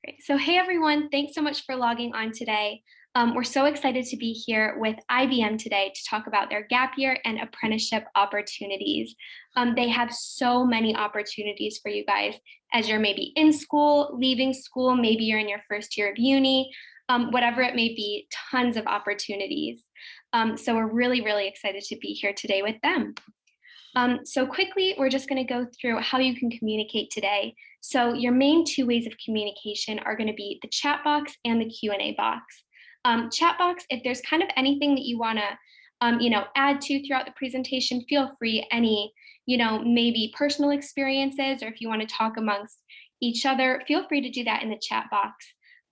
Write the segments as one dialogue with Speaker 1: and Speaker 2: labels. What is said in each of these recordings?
Speaker 1: Great. So, hey everyone, thanks so much for logging on today. We're so excited to be here with IBM today to talk about their gap year and apprenticeship opportunities. They have so many opportunities for you guys as you're maybe in school, leaving school, maybe you're in your first year of uni, whatever it may be, tons of opportunities. So we're really, really excited to be here today with them. So quickly, we're just going to go through how you can communicate today. So your main two ways of communication are going to be the chat box and the Q&A box. Chat box, if there's kind of anything that you want to, add to throughout the presentation, feel free. Any, maybe personal experiences, or if you want to talk amongst each other, feel free to do that in the chat box.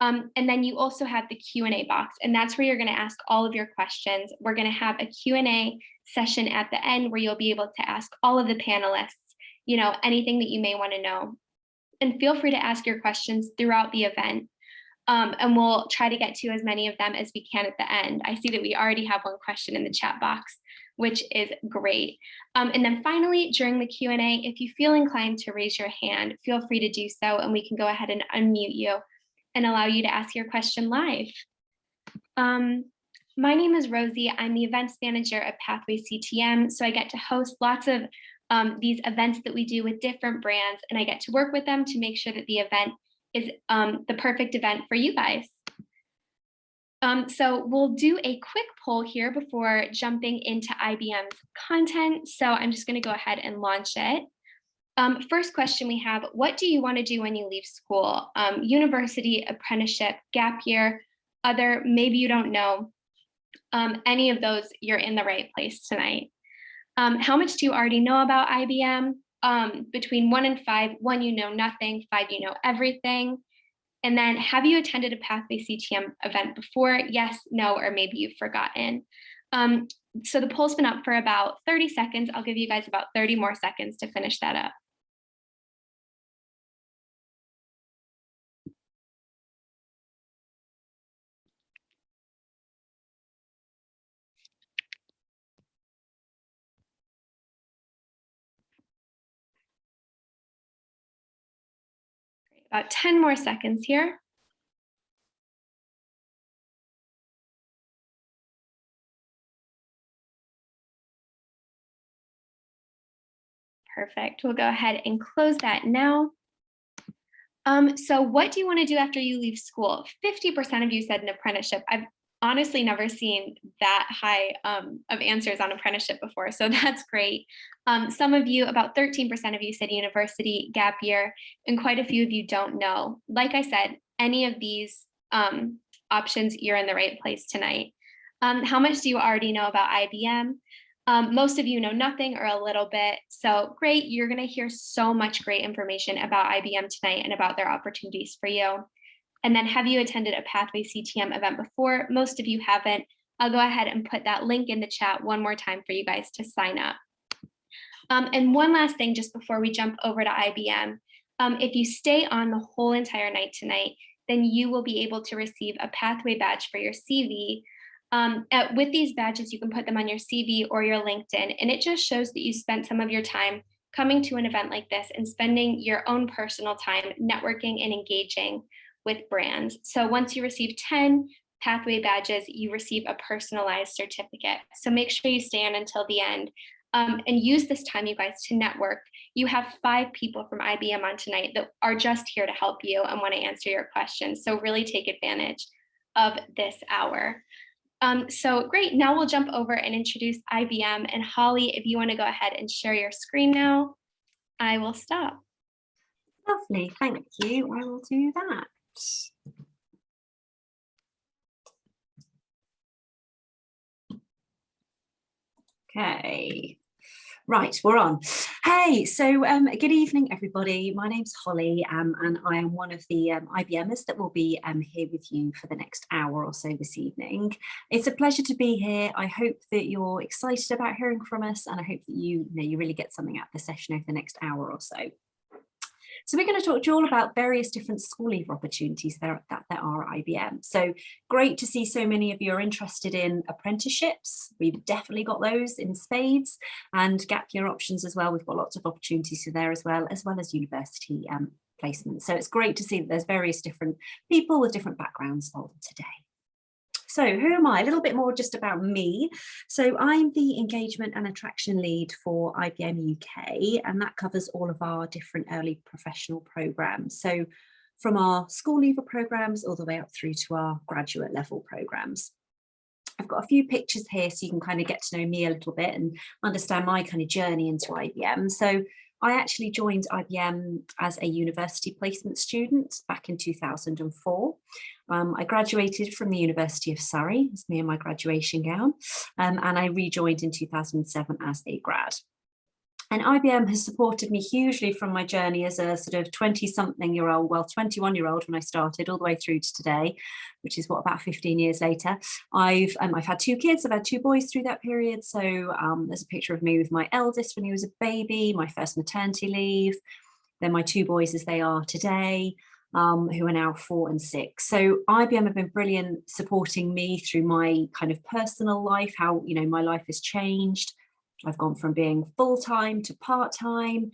Speaker 1: And then you also have the Q&A box, and that's where you're going to ask all of your questions. We're going to have a Q&A session at the end where you'll be able to ask all of the panelists, anything that you may want to know. And feel free to ask your questions throughout the event. And we'll try to get to as many of them as we can at the end. I see that we already have one question in the chat box, which is great. And then finally, during the Q&A, if you feel inclined to raise your hand, feel free to do so, and we can go ahead and unmute you and allow you to ask your question live. My name is Rosie. I'm the events manager at Pathway CTM. So I get to host lots of these events that we do with different brands, and I get to work with them to make sure that the event is the perfect event for you guys. So we'll do a quick poll here before jumping into IBM's content. So I'm just going to go ahead and launch it. First question we have, what do you want to do when you leave school? University, apprenticeship, gap year, other, maybe you don't know. Any of those, you're in the right place tonight. How much do you already know about IBM? Between 1 and 5, 1 you know nothing, 5 you know everything. And then have you attended a Pathway CTM event before? Yes, no, or maybe you've forgotten. So the poll's been up for about 30 seconds. I'll give you guys about 30 more seconds to finish that up. About 10 more seconds here. Perfect. We'll go ahead and close that now. So what do you want to do after you leave school? 50% of you said an apprenticeship. I've honestly never seen that high of answers on apprenticeship before, so that's great. Some of you, about 13% of you said university, gap year, and quite a few of you don't know. Like I said, any of these options, you're in the right place tonight. How much do you already know about IBM? Most of you know nothing or a little bit. So great, you're going to hear so much great information about IBM tonight and about their opportunities for you. And then have you attended a Pathway CTM event before? Most of you haven't. I'll go ahead and put that link in the chat one more time for you guys to sign up. And one last thing just before we jump over to IBM. If you stay on the whole entire night tonight, then you will be able to receive a Pathway badge for your CV. With these badges, you can put them on your CV or your LinkedIn, and it just shows that you spent some of your time coming to an event like this and spending your own personal time networking and engaging with brands. So once you receive 10 Pathway badges, you receive a personalized certificate. So make sure you stay on until the end and use this time, you guys, to network. You have 5 people from IBM on tonight that are just here to help you and want to answer your questions. So really take advantage of this hour. So great, now we'll jump over and introduce IBM. And Holly, if you want to go ahead and share your screen now, I will stop.
Speaker 2: Lovely, thank you. I will do that. Okay. Right, we're on. Hey, so good evening, everybody. My name's Holly, and I am one of the IBMers that will be here with you for the next hour or so this evening. It's a pleasure to be here. I hope that you're excited about hearing from us, and I hope that you really get something out of the session over the next hour or so. So we're going to talk to you all about various different school leaver opportunities that there are at IBM. So great to see so many of you are interested in apprenticeships. We've definitely got those in spades, and gap year options as well. We've got lots of opportunities there as well as university placement. So it's great to see that there's various different people with different backgrounds on today. So who am I? A little bit more just about me. So I'm the engagement and attraction lead for IBM UK, and that covers all of our different early professional programs. So from our school leaver programs all the way up through to our graduate level programs. I've got a few pictures here so you can kind of get to know me a little bit and understand my kind of journey into IBM. So I actually joined IBM as a university placement student back in 2004. I graduated from the University of Surrey, it's me in my graduation gown, and I rejoined in 2007 as a grad. And IBM has supported me hugely from my journey as a sort of 20-something-year-old, well, 21-year-old when I started, all the way through to today, which is what, about 15 years later. I've had 2 kids, I've had 2 boys through that period. So there's a picture of me with my eldest when he was a baby, my first maternity leave, then my 2 boys as they are today, who are now 4 and 6. So IBM have been brilliant supporting me through my kind of personal life, how, you know, my life has changed. I've gone from being full-time to part-time.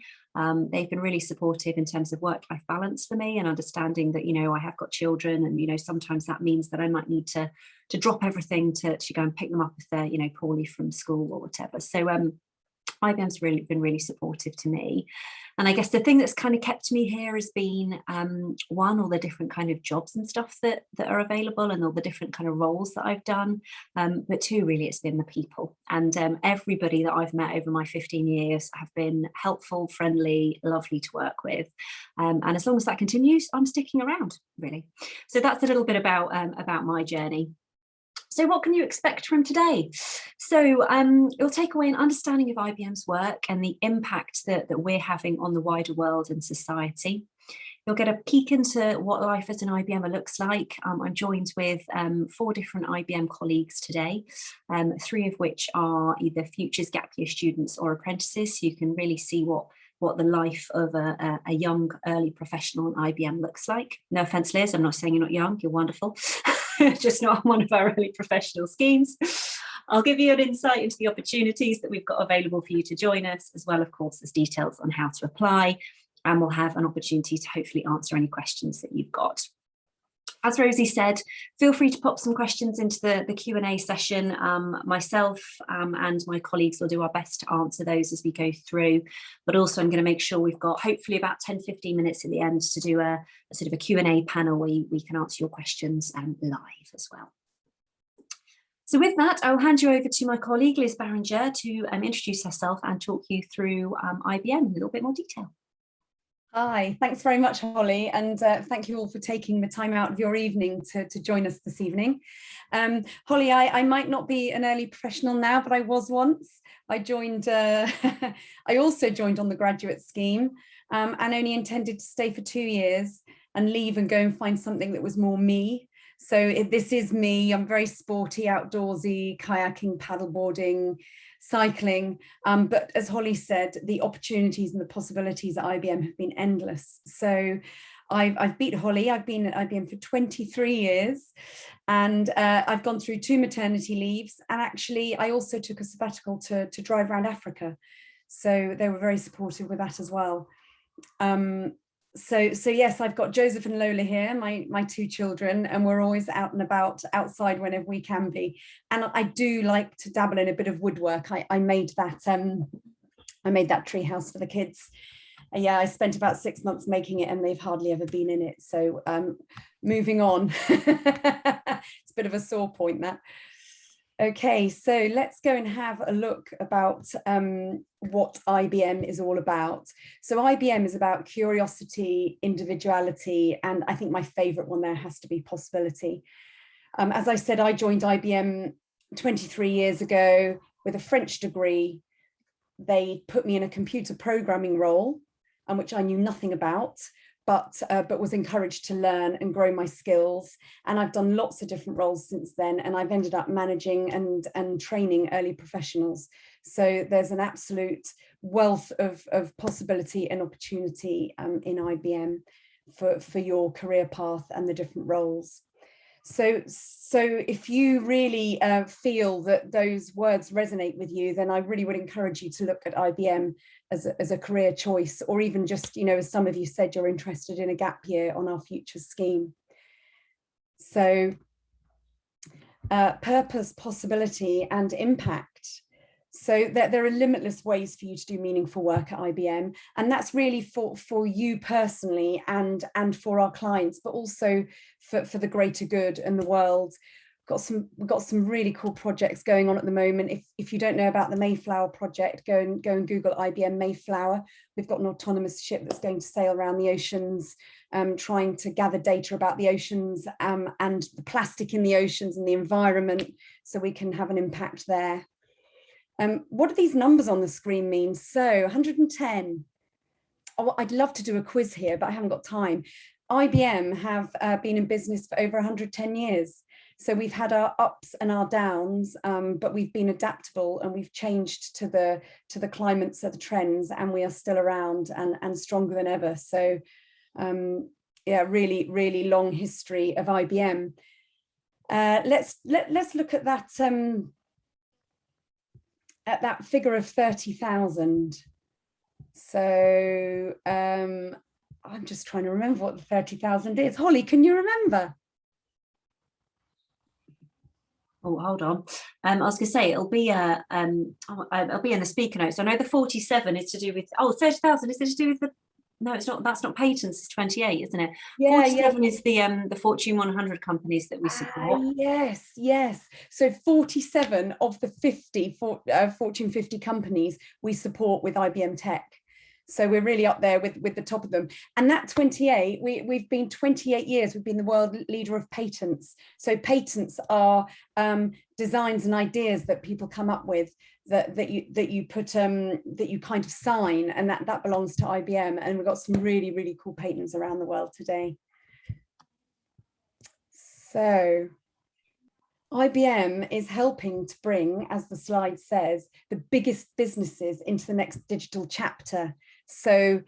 Speaker 2: They've been really supportive in terms of work-life balance for me and understanding that, you know, I have got children and, you know, sometimes that means that I might need to drop everything to go and pick them up if they're, you know, poorly from school or whatever. So IBM's really been really supportive to me. And I guess the thing that's kind of kept me here has been, one, all the different kind of jobs and stuff that are available and all the different kind of roles that I've done. But 2, really, it's been the people. And everybody that I've met over my 15 years have been helpful, friendly, lovely to work with. And as long as that continues, I'm sticking around, really. So that's a little bit about my journey. So what can you expect from today? So you'll take away an understanding of IBM's work and the impact that we're having on the wider world and society. You'll get a peek into what life as an IBMer looks like. I'm joined with 4 different IBM colleagues today, 3 of which are either futures gap year students or apprentices. So you can really see what the life of a young early professional in IBM looks like. No offense, Liz, I'm not saying you're not young, you're wonderful. Just not on one of our early professional schemes. I'll give you an insight into the opportunities that we've got available for you to join us, as well, of course, as details on how to apply, and we'll have an opportunity to hopefully answer any questions that you've got. As Rosie said, feel free to pop some questions into the Q&A session. Myself and my colleagues will do our best to answer those as we go through, but also I'm going to make sure we've got hopefully about 10-15 minutes at the end to do a sort of a Q&A panel where we can answer your questions live as well. So with that, I'll hand you over to my colleague Liz Barringer to introduce herself and talk you through IBM in a little bit more detail.
Speaker 3: Hi, thanks very much, Holly, and thank you all for taking the time out of your evening to join us this evening. Holly, I might not be an early professional now, but I was once. I joined, I also joined on the graduate scheme and only intended to stay for 2 years and leave and go and find something that was more me. So this is me. I'm very sporty, outdoorsy, kayaking, paddleboarding, cycling, but as Holly said, the opportunities and the possibilities at IBM have been endless. So I've beat Holly. I've been at IBM for 23 years, and I've gone through 2 maternity leaves, and actually I also took a sabbatical to drive around Africa. So they were very supportive with that as well. So yes, I've got Joseph and Lola here, my 2 children, and we're always out and about outside whenever we can be. And I do like to dabble in a bit of woodwork. I made that tree house for the kids. Yeah, I spent about 6 months making it, and they've hardly ever been in it. So moving on. It's a bit of a sore point, that. Okay, so let's go and have a look about what IBM is all about. So IBM is about curiosity, individuality, and I think my favorite one there has to be possibility. As I said, I joined IBM 23 years ago with a French degree. They put me in a computer programming role, which I knew nothing about, but was encouraged to learn and grow my skills. And I've done lots of different roles since then, and I've ended up managing and training early professionals. So there's an absolute wealth of possibility and opportunity in IBM for your career path and the different roles. So if you really feel that those words resonate with you, then I really would encourage you to look at IBM as a career choice, or even just, you know, as some of you said, you're interested in a gap year on our futures scheme. So purpose, possibility, and impact. So there are limitless ways for you to do meaningful work at IBM, and that's really for you personally and for our clients, but also for the greater good and the world. We've got some really cool projects going on at the moment. If you don't know about the Mayflower project, go and Google IBM Mayflower. We've got an autonomous ship that's going to sail around the oceans, trying to gather data about the oceans and the plastic in the oceans and the environment, so we can have an impact there. What do these numbers on the screen mean? So 110. Oh, I'd love to do a quiz here, but I haven't got time. IBM have been in business for over 110 years. So we've had our ups and our downs, but we've been adaptable and we've changed to the climates of the trends, and we are still around and stronger than ever. So yeah, really, really long history of IBM. Let's look at that figure of 30,000. So I'm just trying to remember what the 30,000 is. Holly, can you remember?
Speaker 2: Oh, hold on. I was going to say it'll be in the speaker notes. I know the 47 is to do with 30,000 is to do with the. No, it's not. That's not patents. It's 28, isn't it?
Speaker 3: Yeah,
Speaker 2: 47 is the Fortune 100 companies that we support.
Speaker 3: Yes. So 47 of the 50 Fortune 50 companies we support with IBM Tech. So we're really up there with the top of them. And that 28, we've been 28 years, we've been the world leader of patents. So patents are designs and ideas that people come up with that you kind of sign, and that belongs to IBM. And we've got some really, really cool patents around the world today. So IBM is helping to bring, as the slide says, the biggest businesses into the next digital chapter. So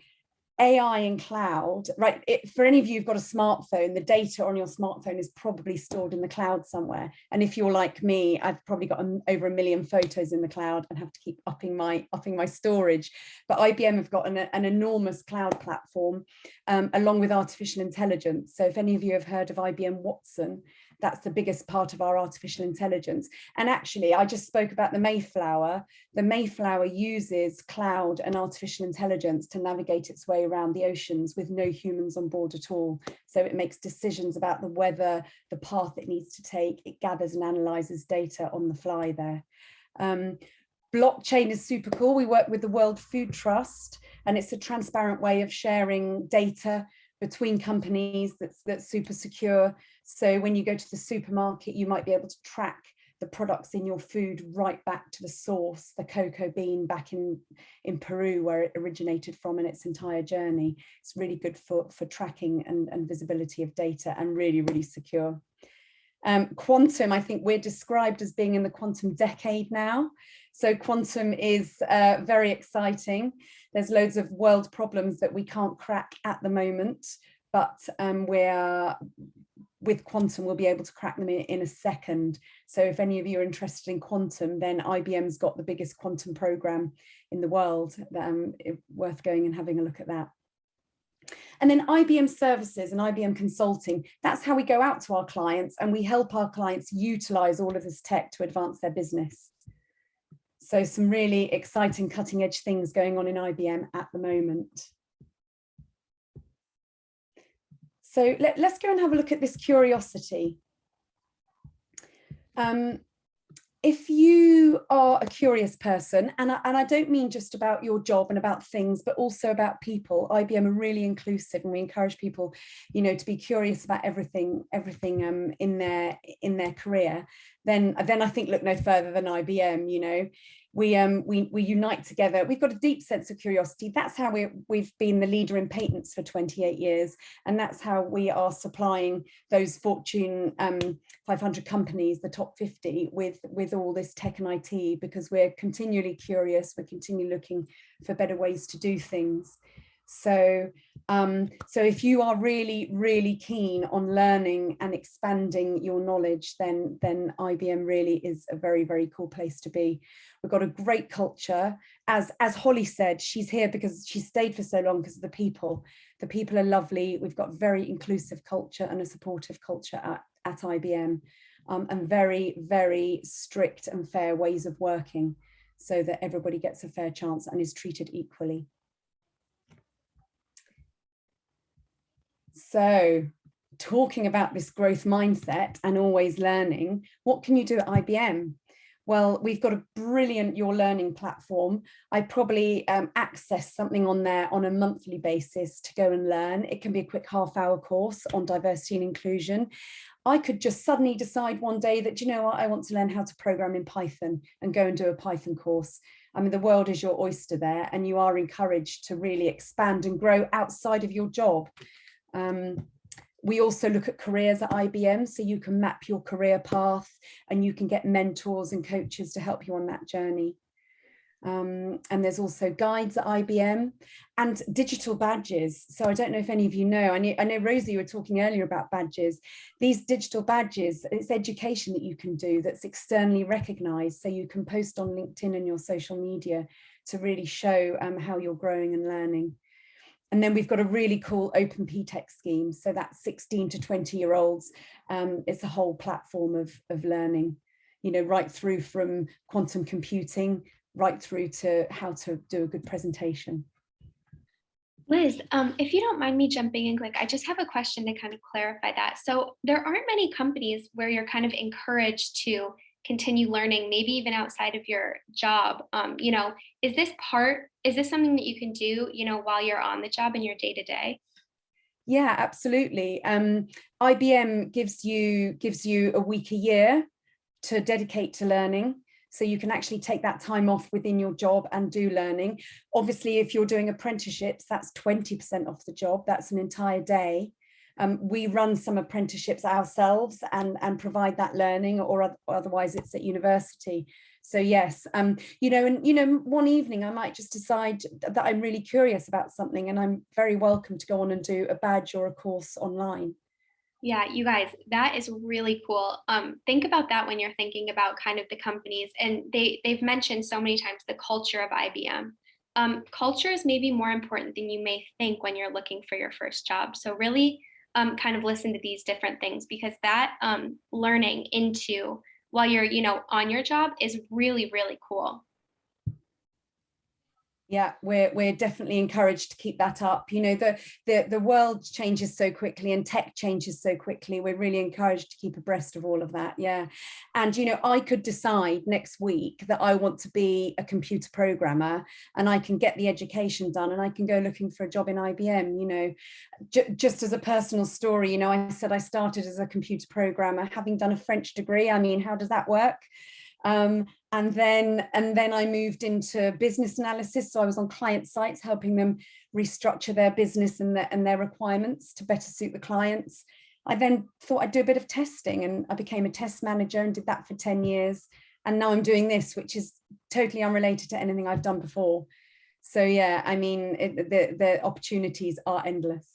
Speaker 3: AI and cloud, right? For any of you who've got a smartphone, the data on your smartphone is probably stored in the cloud somewhere. And if you're like me, I've probably got over 1 million photos in the cloud and have to keep upping my storage. But IBM have got an enormous cloud platform along with artificial intelligence. So if any of you have heard of IBM Watson, that's the biggest part of our artificial intelligence. And actually, I just spoke about the Mayflower. The Mayflower uses cloud and artificial intelligence to navigate its way around the oceans with no humans on board at all. So it makes decisions about the weather, the path it needs to take. It gathers and analyzes data on the fly there. Blockchain is super cool. We work with the World Food Trust, and it's a transparent way of sharing data between companies that's super secure. So when you go to the supermarket, you might be able to track the products in your food right back to the source, the cocoa bean back in Peru, where it originated from, in its entire journey. It's really good for tracking and visibility of data, and really, really secure. Quantum, I think we're described as being in the quantum decade now. So quantum is very exciting. There's loads of world problems that we can't crack at the moment, but with quantum, we'll be able to crack them in a second. So if any of you are interested in quantum, then IBM's got the biggest quantum program in the world. Worth going and having a look at that. And then IBM services and IBM consulting, that's how we go out to our clients, and we help our clients utilize all of this tech to advance their business. So some really exciting cutting edge things going on in IBM at the moment. So let's go and have a look at this curiosity. If you are a curious person, and I don't mean just about your job and about things, but also about people, IBM are really inclusive, and we encourage people, you know, to be curious about everything in their career. Then I think look no further than IBM. You know, we unite together. We've got a deep sense of curiosity. That's how we've been the leader in patents for 28 years, and that's how we are supplying those Fortune 500 companies, the top 50, with all this tech and IT, because we're continually curious. We're continually looking for better ways to do things. So, so if you are really, really keen on learning and expanding your knowledge, then IBM really is a very, very cool place to be. We've got a great culture. As Holly said, she's here because she stayed for so long because of the people. The people are lovely. We've got very inclusive culture and a supportive culture at IBM, and very, very strict and fair ways of working so that everybody gets a fair chance and is treated equally. So talking about this growth mindset and always learning, what can you do at IBM? Well, we've got a brilliant Your Learning platform. I probably access something on there on a monthly basis to go and learn. It can be a quick half-hour course on diversity and inclusion. I could just suddenly decide one day that, you know what, I want to learn how to program in Python and go and do a Python course. I mean, the world is your oyster there, and you are encouraged to really expand and grow outside of your job. We also look at careers at IBM, so you can map your career path and you can get mentors and coaches to help you on that journey. And there's also guides at IBM and digital badges. So I don't know if any of you know, I know Rosie, you were talking earlier about badges. These digital badges, it's education that you can do that's externally recognized. So you can post on LinkedIn and your social media to really show how you're growing and learning. And then we've got a really cool open PTech scheme. So that's 16 to 20-year-olds. It's a whole platform of learning, you know, right through from quantum computing, right through to how to do a good presentation.
Speaker 1: Liz, if you don't mind me jumping in quick, I just have a question to kind of clarify that. So there aren't many companies where you're kind of encouraged to continue learning, maybe even outside of your job. You know, is this something that you can do, you know, while you're on the job in your day to day?
Speaker 3: Yeah, absolutely. IBM gives you a week a year to dedicate to learning. So you can actually take that time off within your job and do learning. Obviously, if you're doing apprenticeships, that's 20% off the job. That's an entire day. We run some apprenticeships ourselves and provide that learning, or otherwise it's at university. So yes, you know, and you know, one evening I might just decide that I'm really curious about something, and I'm very welcome to go on and do a badge or a course online.
Speaker 1: Yeah, you guys, that is really cool. Think about that when you're thinking about kind of the companies, and they've mentioned so many times the culture of IBM. Culture is maybe more important than you may think when you're looking for your first job. So really kind of listen to these different things, because that learning into while you're, you know, on your job is really, really cool.
Speaker 3: Yeah, we're definitely encouraged to keep that up. You know, the world changes so quickly and tech changes so quickly. We're really encouraged to keep abreast of all of that. Yeah. And, you know, I could decide next week that I want to be a computer programmer, and I can get the education done and I can go looking for a job in IBM. You know, just as a personal story, you know, I said I started as a computer programmer, having done a French degree. I mean, how does that work? And then I moved into business analysis. So I was on client sites helping them restructure their business and their requirements to better suit the clients. I then thought I'd do a bit of testing, and I became a test manager and did that for 10 years. And now I'm doing this, which is totally unrelated to anything I've done before. So yeah, I mean, the opportunities are endless.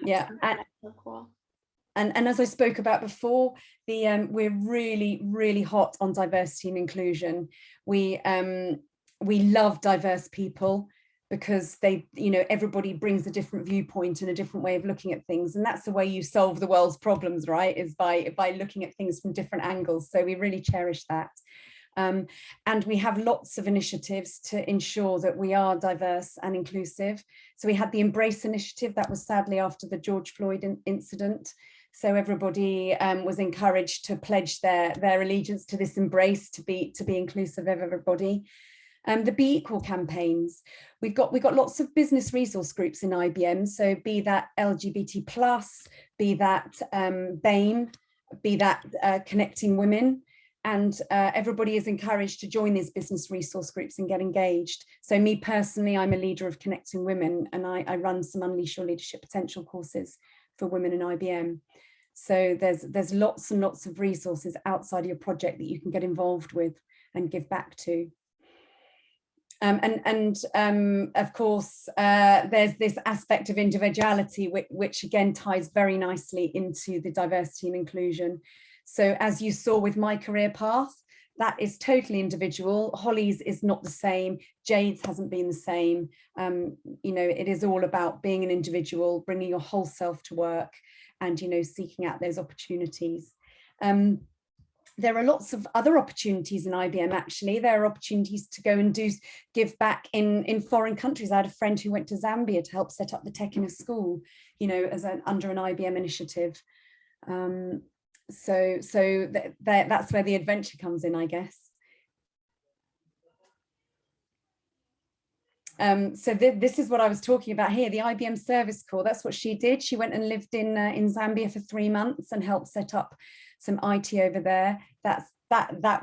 Speaker 3: Yeah.
Speaker 1: That's so cool.
Speaker 3: And as I spoke about before, we're really, really hot on diversity and inclusion. We love diverse people because they, you know, everybody brings a different viewpoint and a different way of looking at things. And that's the way you solve the world's problems, right? Is by looking at things from different angles. So we really cherish that. And we have lots of initiatives to ensure that we are diverse and inclusive. So we had the Embrace initiative that was sadly after the George Floyd incident. So everybody was encouraged to pledge their allegiance to this embrace, to be inclusive of everybody. The Be Equal campaigns. We've got lots of business resource groups in IBM. So be that LGBT+, be that BAME, be that Connecting Women. And everybody is encouraged to join these business resource groups and get engaged. So me personally, I'm a leader of Connecting Women, and I run some Unleash Your Leadership Potential courses for women in IBM. So there's lots and lots of resources outside of your project that you can get involved with and give back to. Of course, there's this aspect of individuality, which again ties very nicely into the diversity and inclusion. So as you saw with my career path, that is totally individual. Holly's is not the same. Jade's hasn't been the same. You know, it is all about being an individual, bringing your whole self to work, and, you know, seeking out those opportunities. There are lots of other opportunities in IBM, actually. There are opportunities to go and give back in foreign countries. I had a friend who went to Zambia to help set up the tech in a school, you know, under an IBM initiative. So that's where the adventure comes in, I guess. So this is what I was talking about here, the IBM Service Corps. That's what she did. She went and lived in Zambia for 3 months and helped set up some IT over there.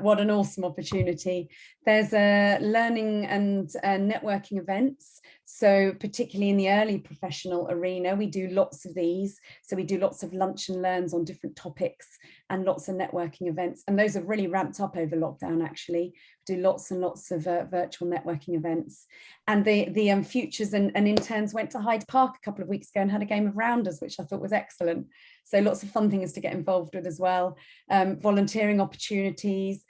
Speaker 3: What an awesome opportunity. There's learning and networking events. So particularly in the early professional arena, we do lots of these. So we do lots of lunch and learns on different topics and lots of networking events. And those have really ramped up over lockdown, actually. We do lots and lots of virtual networking events. And the futures and interns went to Hyde Park a couple of weeks ago and had a game of rounders, which I thought was excellent. So lots of fun things to get involved with as well. Volunteering opportunities.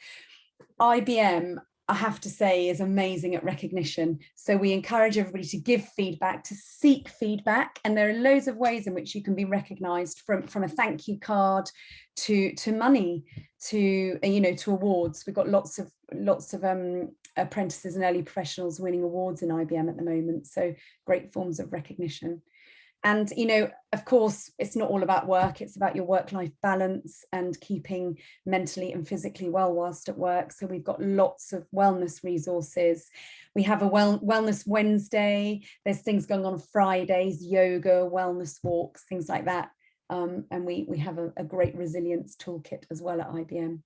Speaker 3: IBM, I have to say, is amazing at recognition. So we encourage everybody to give feedback, to seek feedback, and there are loads of ways in which you can be recognised, from a thank you card to money, to, you know, to awards. We've got lots of apprentices and early professionals winning awards in IBM at the moment. So great forms of recognition. And, you know, of course, it's not all about work. It's about your work-life balance and keeping mentally and physically well whilst at work. So we've got lots of wellness resources. We have a Wellness Wednesday. There's things going on Fridays, yoga, wellness walks, things like that. And we have a great resilience toolkit as well at IBM.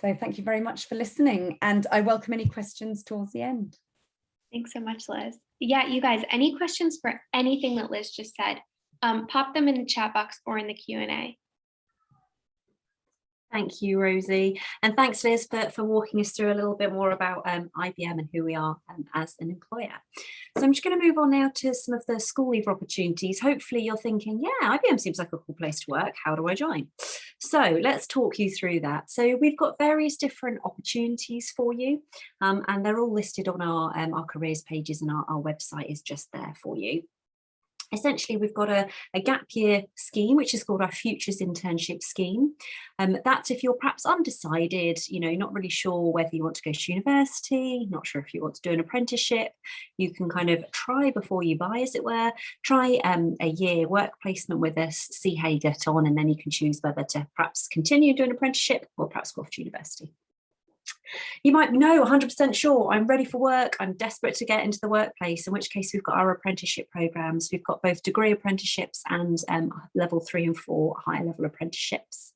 Speaker 3: So thank you very much for listening. And I welcome any questions towards the end.
Speaker 1: Thanks so much, Liz. Yeah, you guys, any questions for anything that Liz just said, pop them in the chat box or in the Q&A.
Speaker 2: Thank you, Rosie. And thanks, Liz, for walking us through a little bit more about IBM and who we are as an employer. So I'm just going to move on now to some of the school leaver opportunities. Hopefully you're thinking, yeah, IBM seems like a cool place to work. How do I join? So let's talk you through that. So we've got various different opportunities for you, and they're all listed on our careers pages, and our website is just there for you. Essentially, we've got a gap year scheme, which is called our Futures Internship Scheme. That's if you're perhaps undecided, you know, not really sure whether you want to go to university, not sure if you want to do an apprenticeship. You can kind of try before you buy, as it were, try a year work placement with us, see how you get on, and then you can choose whether to perhaps continue doing an apprenticeship or perhaps go off to university. You might know 100% sure, I'm ready for work, I'm desperate to get into the workplace, in which case we've got our apprenticeship programs. We've got both degree apprenticeships and level 3 and 4 higher level apprenticeships.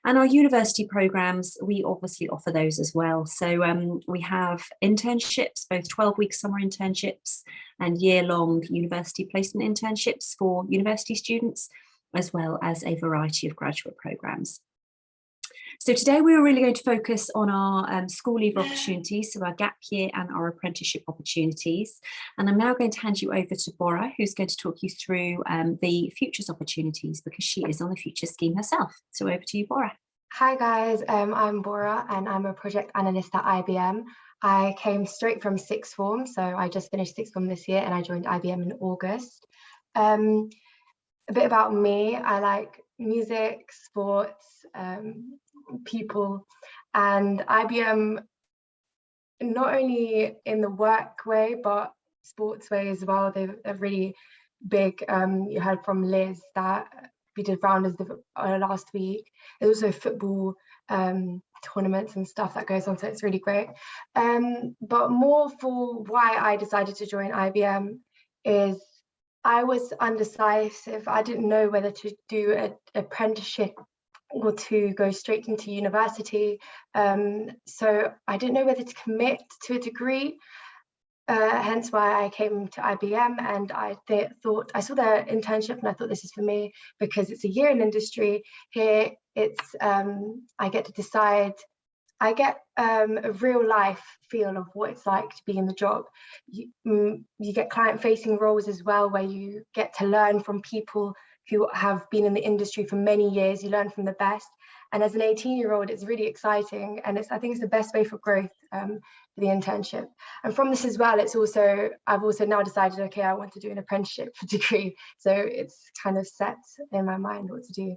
Speaker 2: And our university programs, we obviously offer those as well. So we have internships, both 12-week summer internships and year-long university placement internships for university students, as well as a variety of graduate programs. So today we are really going to focus on our school leaver opportunities, so our gap year and our apprenticeship opportunities. And I'm now going to hand you over to Bora, who's going to talk you through the futures opportunities, because she is on the futures scheme herself. So over to you, Bora.
Speaker 4: Hi guys, I'm Bora and I'm a project analyst at IBM. I came straight from sixth form, so I just finished sixth form this year and I joined IBM in August. A bit about me, I like music, sports, people, and IBM, not only in the work way but sports way as well. They're really big. You heard from Liz that we did rounders last week. There's also football tournaments and stuff that goes on, so it's really great. But more for why I decided to join IBM is I was undecisive. I didn't know whether to do an apprenticeship or to go straight into university. So I didn't know whether to commit to a degree, hence why I came to IBM, and I thought, I saw their internship and I thought, this is for me, because it's a year in industry. Here it's, I get to decide I get a real life feel of what it's like to be in the job. You get client facing roles as well, where you get to learn from people who have been in the industry for many years. You learn from the best. And as an 18-year-old, it's really exciting. And I think it's the best way for growth for the internship. And from this as well, I've also now decided, okay, I want to do an apprenticeship degree. So it's kind of set in my mind what to do.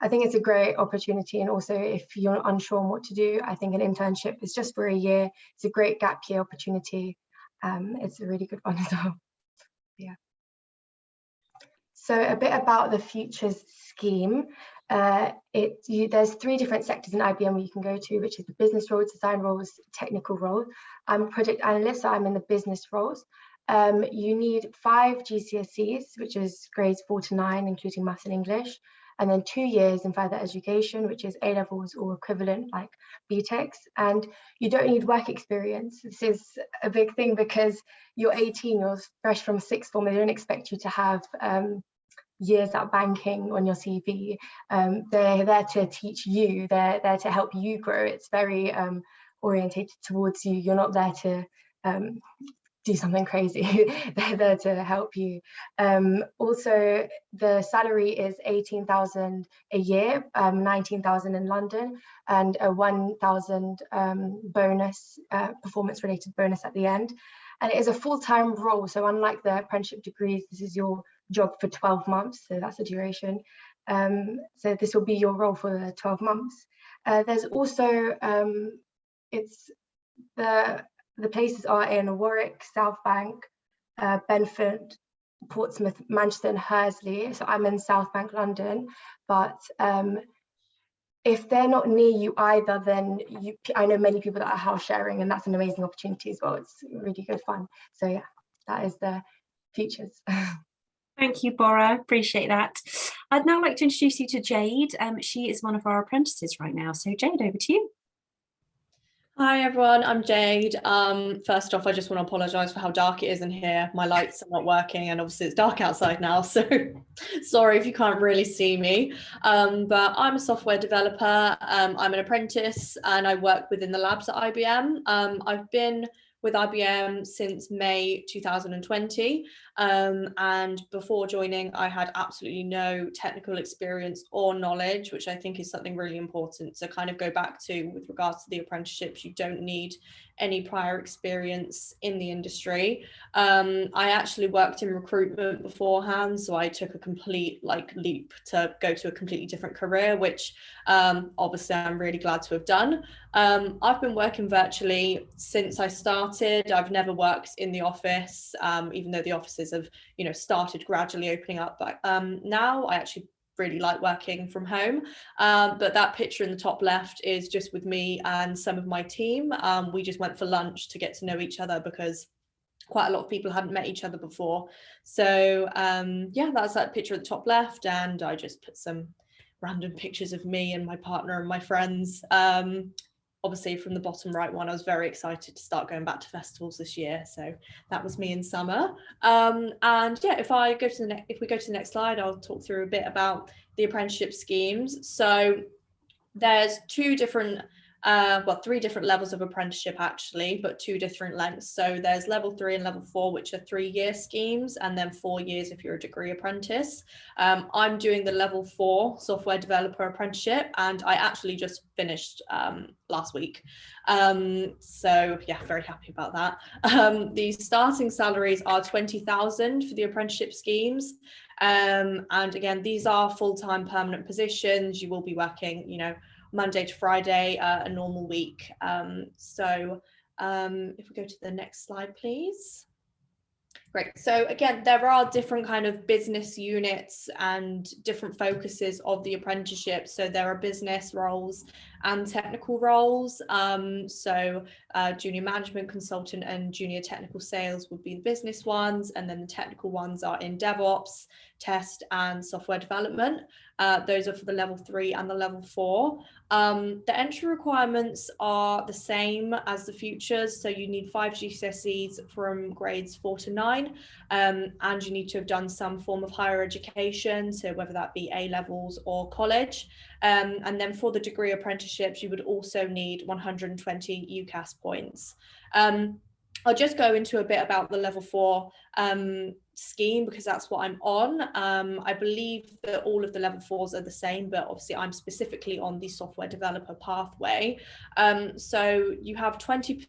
Speaker 4: I think it's a great opportunity. And also, if you're unsure on what to do, I think an internship is just for a year. It's a great gap year opportunity. It's a really good one as well. Yeah. So a bit about the Futures scheme. There's 3 different sectors in IBM where you can go to, which is the business roles, design roles, technical roles. I'm a project analyst, so I'm in the business roles. You need 5 GCSEs, which is grades 4 to 9, including maths and English, and then 2 years in further education, which is A levels or equivalent, like BTECs. And you don't need work experience. This is a big thing because you're 18, you're fresh from sixth form. They don't expect you to have years at banking on your CV. They're there to teach you, they're there to help you grow. It's very orientated towards you. You're not there to do something crazy. They're there to help you. Also, the salary is 18,000 a year, 19,000 in London, and a 1,000 bonus, performance related bonus at the end. And it is a full-time role. So unlike the apprenticeship degrees, this is your job for 12 months. So that's the duration. So this will be your role for the 12 months. There's also, the places are in Warwick, South Bank, Benford, Portsmouth, Manchester and Hursley. So I'm in South Bank, London, but if they're not near you either, then I know many people that are house sharing, and that's an amazing opportunity as well. It's really good fun. So yeah, that is the Futures.
Speaker 2: Thank you, Bora. Appreciate that. I'd now like to introduce you to Jade. She is one of our apprentices right now. So Jade, over to you.
Speaker 5: Hi everyone, I'm Jade. First off, I just want to apologise for how dark it is in here. My lights are not working and obviously it's dark outside now, so sorry if you can't really see me. But I'm a software developer. I'm an apprentice and I work within the labs at IBM. I've been with IBM since May 2020. And before joining, I had absolutely no technical experience or knowledge, which I think is something really important to kind of go back to with regards to the apprenticeships. You don't need any prior experience in the industry. I actually worked in recruitment beforehand, so I took a complete leap to go to a completely different career, which obviously I'm really glad to have done. I've been working virtually since I started. I've never worked in the office, even though the offices have, started gradually opening up. But now I actually really like working from home. But that picture in the top left is just with me and some of my team. We just went for lunch to get to know each other because quite a lot of people hadn't met each other before. So yeah, that's that picture at the top left, and I just put some random pictures of me and my partner and my friends. Obviously from the bottom right one, I was very excited to start going back to festivals this year. So that was me in summer. And yeah, if we go to the next slide, I'll talk through a bit about the apprenticeship schemes. So there's three different levels of apprenticeship actually, but 2 different lengths. So there's level 3 and level 4, which are 3-year schemes, and then 4 years if you're a degree apprentice. I'm doing the level 4 software developer apprenticeship, and I actually just finished last week. So yeah, very happy about that. The starting salaries are 20,000 for the apprenticeship schemes. And again, these are full-time permanent positions. You will be working, Monday to Friday, a normal week. So if we go to the next slide, please. Great. So again, there are different kind of business units and different focuses of the apprenticeship. So there are business roles and technical roles. So junior management consultant and junior technical sales would be the business ones, and then the technical ones are in DevOps, test and software development. Those are for the level 3 and the level 4. The entry requirements are the same as the futures. So you need 5 GCSEs from grades 4 to 9, and you need to have done some form of higher education. So whether that be A levels or college. And then for the degree apprenticeships, you would also need 120 UCAS points. I'll just go into a bit about the level 4 scheme because that's what I'm on. I believe that all of the level 4s are the same, but obviously I'm specifically on the software developer pathway. So you have 20%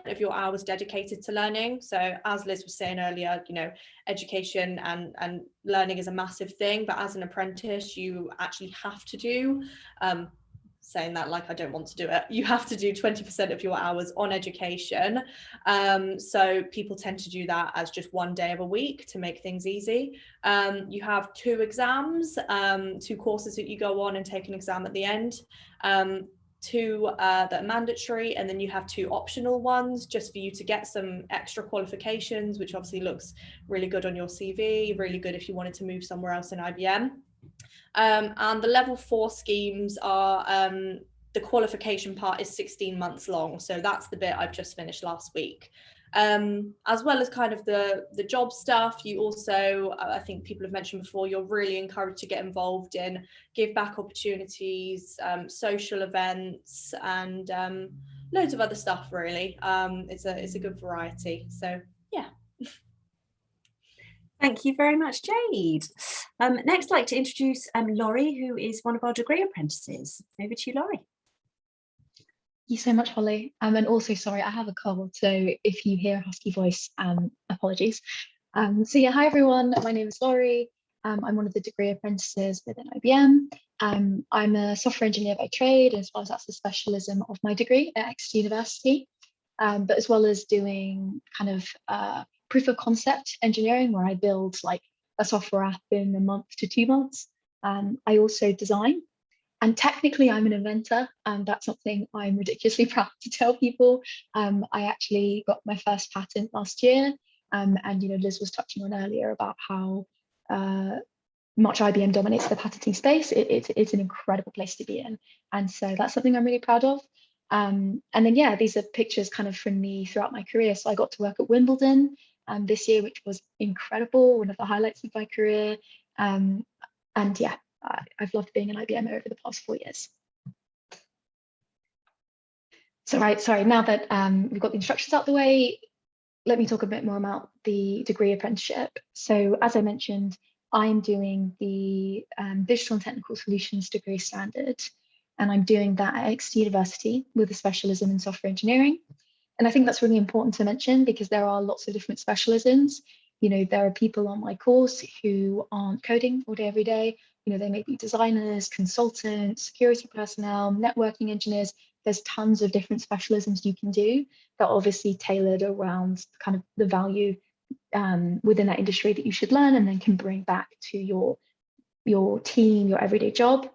Speaker 5: of your hours dedicated to learning. So as Liz was saying earlier, you know, education and learning is a massive thing, but as an apprentice, you actually have to do saying that like I don't want to do it. You have to do 20% of your hours on education. So people tend to do that as just one day of a week to make things easy. You have 2 exams, 2 courses that you go on and take an exam at the end. 2 that are mandatory, and then you have 2 optional ones just for you to get some extra qualifications, which obviously looks really good on your CV, really good if you wanted to move somewhere else in IBM. And the level 4 schemes are, the qualification part is 16 months long. So that's the bit I've just finished last week. As well as kind of the job stuff, you also, I think people have mentioned before, you're really encouraged to get involved in give back opportunities, social events, and loads of other stuff really. It's a good variety. So yeah.
Speaker 2: Thank you very much, Jade. Next, I'd like to introduce Laurie, who is one of our degree apprentices. Over to you, Laurie.
Speaker 6: Thank you so much, Holly. And also, sorry, I have a cold, so if you hear a husky voice, apologies. So yeah, hi everyone, my name is Laurie. I'm one of the degree apprentices within IBM. I'm a software engineer by trade, as well as that's the specialism of my degree at Exeter University. But as well as doing kind of proof of concept engineering, where I build like a software app in a month to 2 months. I also design, and technically I'm an inventor, and that's something I'm ridiculously proud to tell people. I actually got my first patent last year, and you know, Liz was touching on earlier about how much IBM dominates the patenting space. It's an incredible place to be in, and so that's something I'm really proud of. And then yeah, these are pictures kind of from me throughout my career. So I got to work at Wimbledon this year, which was incredible, one of the highlights of my career. And yeah, I've loved being an IBM over the past 4 years. So right, sorry, now that we've got the instructions out the way, let me talk a bit more about the degree apprenticeship. So as I mentioned, I'm doing the Digital and Technical Solutions degree standard, and I'm doing that at Exeter University with a specialism in software engineering. And I think that's really important to mention because there are lots of different specialisms. You know, there are people on my course who aren't coding all day, every day. You know, they may be designers, consultants, security personnel, networking engineers. There's tons of different specialisms you can do that are obviously tailored around kind of the value within that industry that you should learn and then can bring back to your team, your everyday job.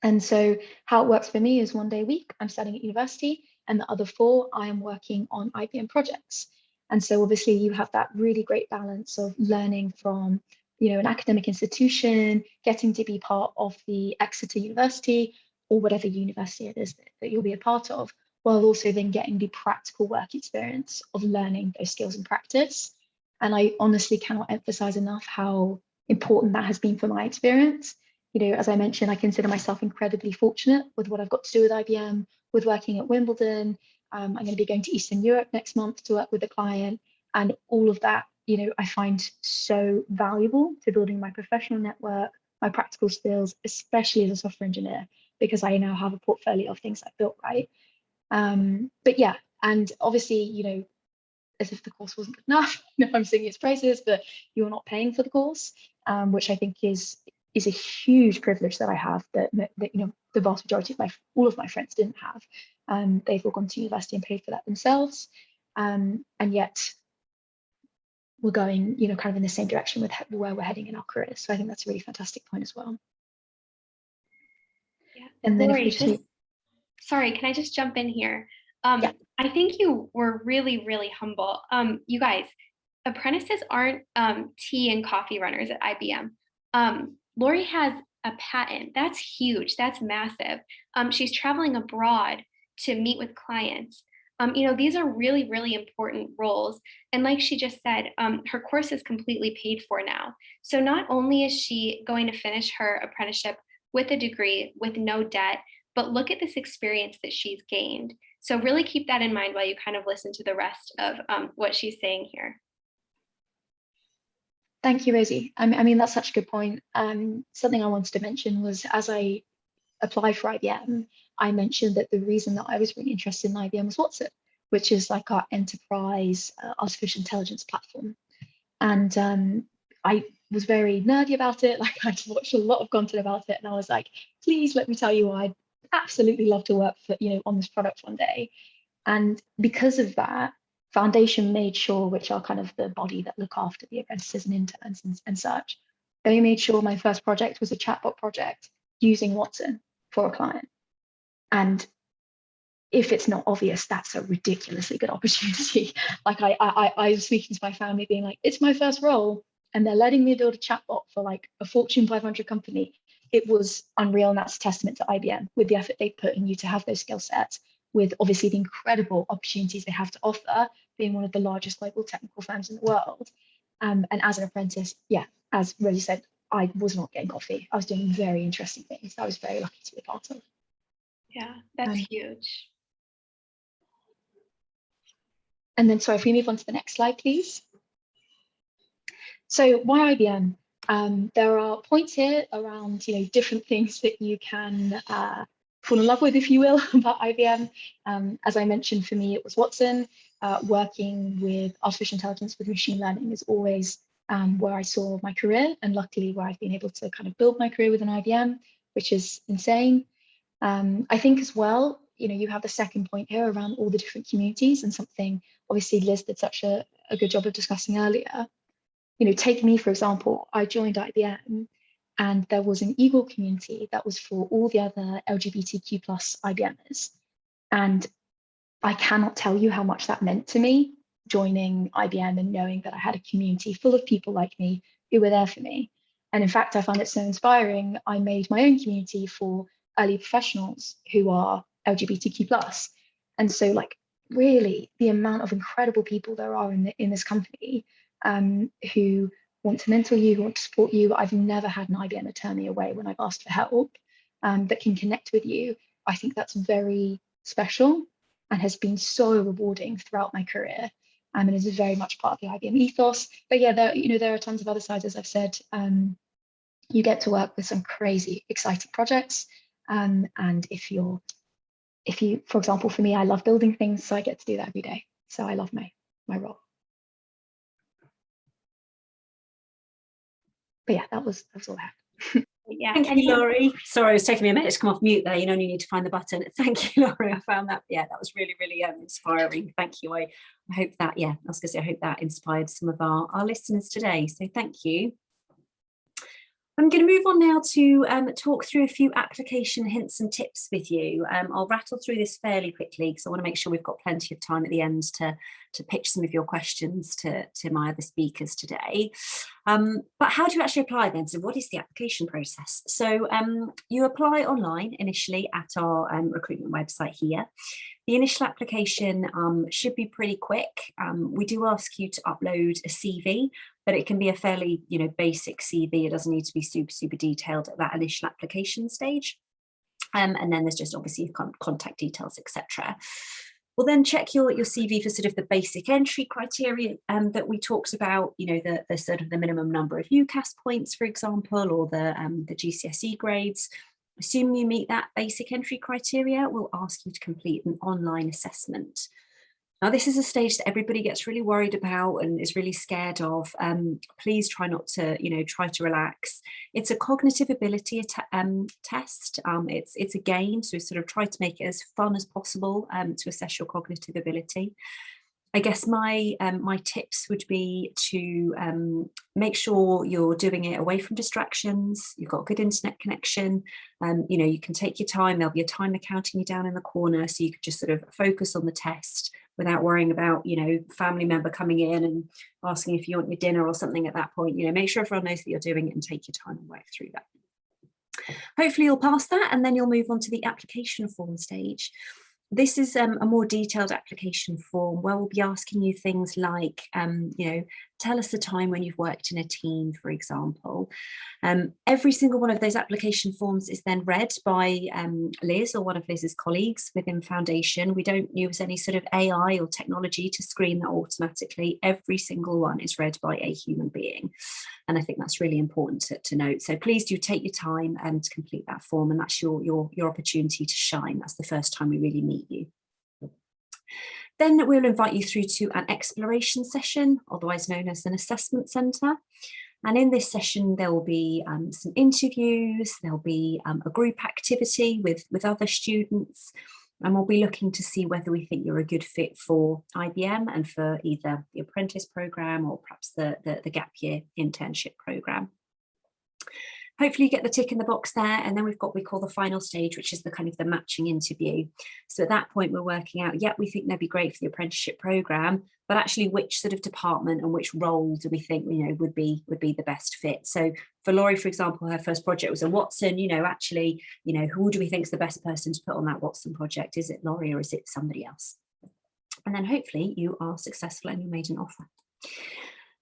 Speaker 6: And so how it works for me is 1 day a week, I'm studying at university, and the other 4, I am working on IBM projects. And so obviously you have that really great balance of learning from, you know, an academic institution, getting to be part of the Exeter University or whatever university it is that you'll be a part of, while also then getting the practical work experience of learning those skills in practice. And I honestly cannot emphasize enough how important that has been for my experience. You know, as I mentioned, I consider myself incredibly fortunate with what I've got to do with IBM, with working at Wimbledon. I'm going to be going to Eastern Europe next month to work with a client, and all of that, you know, I find so valuable to building my professional network, my practical skills, especially as a software engineer, because I now have a portfolio of things I've built, right? But yeah, and obviously, you know, as if the course wasn't good enough, you know, I'm singing its praises, but you're not paying for the course, which I think is a huge privilege that I have that you know, the vast majority of all of my friends didn't have. They've all gone to university and paid for that themselves. And yet we're going, you know, kind of in the same direction with where we're heading in our careers. So I think that's a really fantastic point as well.
Speaker 1: Yeah.
Speaker 6: And then
Speaker 1: Laurie, sorry, can I just jump in here?
Speaker 6: Yeah.
Speaker 1: I think you were really, really humble. You guys, apprentices aren't tea and coffee runners at IBM. Lori has a patent. That's huge. That's massive. She's traveling abroad to meet with clients. These are really, really important roles. And like she just said, her course is completely paid for now. So not only is she going to finish her apprenticeship with a degree with no debt, but look at this experience that she's gained. So really keep that in mind while you kind of listen to the rest of what she's saying here.
Speaker 6: Thank you, Rosie. I mean, that's such a good point. Something I wanted to mention was, as I applied for IBM, I mentioned that the reason that I was really interested in IBM was Watson, which is like our enterprise artificial intelligence platform. And I was very nerdy about it. Like, I'd watched a lot of content about it, and I was like, please let me tell you why I'd absolutely love to work for, on this product one day. And because of that, Foundation made sure, which are kind of the body that look after the apprentices and interns and such, they made sure my first project was a chatbot project using Watson for a client. And if it's not obvious, that's a ridiculously good opportunity. Like I was speaking to my family being like, it's my first role, and they're letting me build a chatbot for like a Fortune 500 company. It was unreal, and that's a testament to IBM with the effort they put in you to have those skill sets, with obviously the incredible opportunities they have to offer, being one of the largest global technical firms in the world. And as an apprentice, yeah, as Rosie said, I was not getting coffee. I was doing very interesting things. I was very lucky to be a part of.
Speaker 1: Yeah, that's huge.
Speaker 6: And then, sorry, if we move on to the next slide, please. So why IBM? There are points here around, different things that you can fall in love with, if you will, about IBM. As I mentioned, for me, it was Watson. Working with artificial intelligence, with machine learning, is always where I saw my career, and luckily where I've been able to kind of build my career within IBM, which is insane. I think as well, you have the second point here around all the different communities, and something obviously Liz did such a good job of discussing earlier. Take me, for example, I joined IBM and there was an Eagle community that was for all the other LGBTQ plus IBMers. And I cannot tell you how much that meant to me, joining IBM and knowing that I had a community full of people like me who were there for me. And in fact, I found it so inspiring, I made my own community for early professionals who are LGBTQ plus. And so, like, really the amount of incredible people there are in this company who want to mentor you, who want to support you. I've never had an IBMer turn me away when I've asked for help, that can connect with you. I think that's very special and has been so rewarding throughout my career, and is very much part of the IBM ethos. But yeah, there are tons of other sides, as I've said. You get to work with some crazy, exciting projects, and if you, for example, for me, I love building things, so I get to do that every day. So I love my role. But yeah, that was all I had.
Speaker 1: Yeah.
Speaker 2: Thank you, Laurie. Sorry, it was taking me a minute to come off mute there. You only need to find the button. Thank you, Laurie. I found that. Yeah, that was really, really inspiring. Thank you. I hope that, I was going to say, I hope that inspired some of our listeners today. So thank you. I'm going to move on now to talk through a few application hints and tips with you. I'll rattle through this fairly quickly because I want to make sure we've got plenty of time at the end to pitch some of your questions to my other speakers today. But how do you actually apply then? So what is the application process? So you apply online initially at our recruitment website here. The initial application should be pretty quick. We do ask you to upload a CV, but it can be a fairly, basic CV. It doesn't need to be super, super detailed at that initial application stage. And then there's just obviously contact details, etc. We'll then check your CV for sort of the basic entry criteria that we talked about, the sort of the minimum number of UCAS points, for example, or the GCSE grades. Assuming you meet that basic entry criteria, we'll ask you to complete an online assessment. Now, this is a stage that everybody gets really worried about and is really scared of. Please try not to, try to relax. It's a cognitive ability test. It's a game, so sort of try to make it as fun as possible to assess your cognitive ability. I guess my tips would be to make sure you're doing it away from distractions. You've got a good internet connection. You can take your time. There'll be a timer counting you down in the corner, so you can just sort of focus on the test. without worrying about, you know, family member coming in and asking if you want your dinner or something at that point. You know, make sure everyone knows that you're doing it and take your time and work through that. Hopefully you'll pass that, and then you'll move on to the application form stage. This is a more detailed application form where we'll be asking you things like, you know, tell us a time when you've worked in a team, for example. Every single one of those application forms is then read by Liz or one of Liz's colleagues within Foundation. We don't use any sort of AI or technology to screen that automatically. Every single one is read by a human being. And I think that's really important to note. So please do take your time to complete that form, and that's your opportunity to shine. That's the first time we really meet you. Then we'll invite you through to an exploration session, otherwise known as an assessment centre. And in this session, there will be some interviews, there'll be a group activity with other students, and we'll be looking to see whether we think you're a good fit for IBM and for either the apprentice programme or perhaps the gap year internship programme. Hopefully you get the tick in the box there, and then we've got what we call the final stage, which is the kind of the matching interview. So at that point, we're working out, yeah, we think they'd be great for the apprenticeship programme, but actually which sort of department and which role do we think, you know, would be the best fit. So for Laurie, for example, her first project was a Watson. You know, actually, you know, who do we think is the best person to put on that Watson project? Is it Laurie or is it somebody else? And then hopefully you are successful and you made an offer.